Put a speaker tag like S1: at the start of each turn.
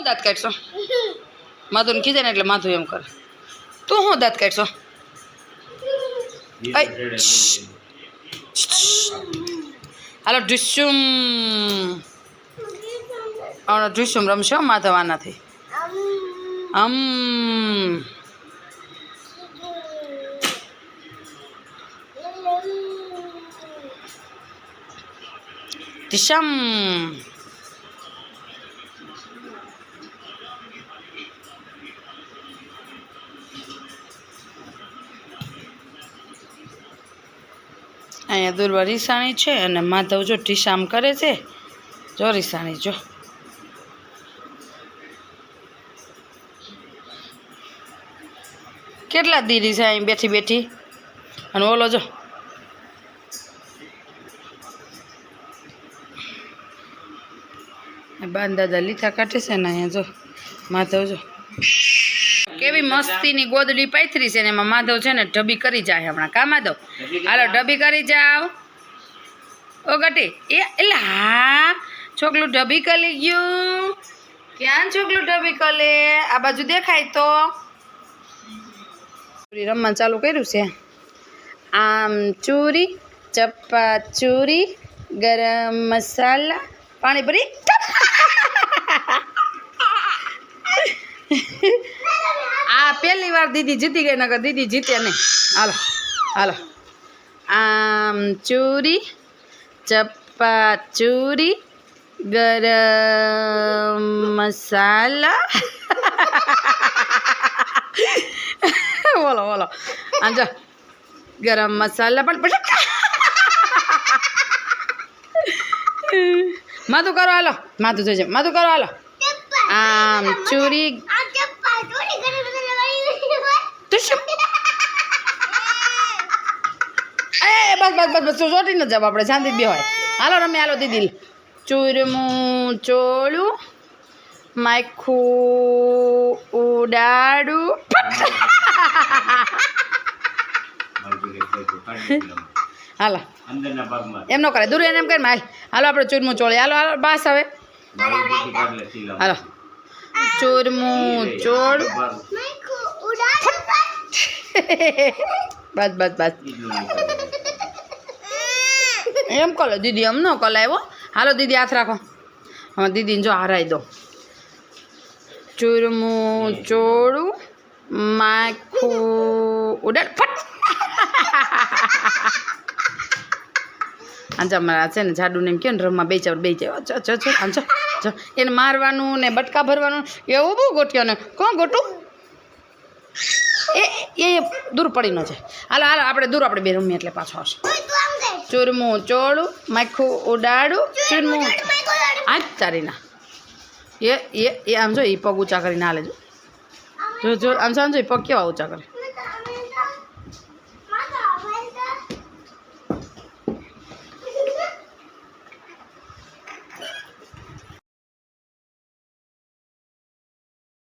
S1: દાંત કાઢશો માધુને કીધે ને એટલે માધુ એમ કરે તું શું દાંત કાઢશો હાલો ઢીસુમ ઢીસુમ રમશો માધવ આનાથી ઢીસમ અહીંયા દુર્વા રીસાણી છે અને માધવ જો ઢીસામ કરે છે જો રીસાણી જો કેટલા દીરી છે અહીં બેઠી બેઠી અને ઓલો જો બાન દાદા લીધા કાઢે છે ને અહીંયા જો માધવ જો કેવી મસ્તીની ગોદડી પાથરી છે ને એમાં માધવ છે ને ઢબી કરી જાય હમણાં કા માધવ હાલો ઢબી કરી જાઓ ઓ ગટી એ એટલે હા છોકલું ઢબી કરી ગયું ક્યાં છોકલું ઢબી કરે આ બાજુ દેખાય તો રમવાનું ચાલુ કર્યું છે આમ ચૂરી ચપ્પા ચૂરી ગરમ મસાલા પાણી ભરી આ પહેલી વાર દીદી જીતી ગઈ નકર દીદી જીતે નહીં હાલો હાલો આમ ચૂરી ચપ્પા ચૂરી ગરમ મસાલા બોલો બોલો આજો ગરમ મસાલા પણ માધુ કરો હાલો માધુ જોજે માધુ કરો હાલો આમ ચૂરી બસ બસ બસ બસ ચોટી ન જાવ આપણે શાંતિ બે હોય હાલો રમે હાલો દીદી ચૂરમું ચોળું માખું ઉડાડું હાલો એમ ન કરે દૂર એને એમ કરે હાલ હાલો આપણે ચૂરમું ચોળી હાલો હાલો બાસ હવે હાલો ચૂરમું ચોળું બસ બસ બસ એમ કરો દીદી એમ ન કલાવ્યો હાલો દીદી હાથ રાખો હા દીદીને જો હારાઈ દો ચૂરમું ચોળું માખું ઉડાડ ફટ આંજા મારા છે ને જાડુને એમ કહે ને રમવા બે જાવ આંજો જો એને મારવાનું ને બટકા ભરવાનું એવું બહુ ગોઠ્યો ને કોણ ગોઠું એ દૂર પડી ન જાય હાલો હાલો આપણે દૂર આપણે બે રમીએ એટલે પાછો આવશે ચૂરમું ચોળું માખું ઉડાડું ચૂરમું આ જ તારીના એ આમ જો એ પગ ઊંચા કરીને હાલે જો જો આમ સમજો એ પગ કેવા ઊંચા કરે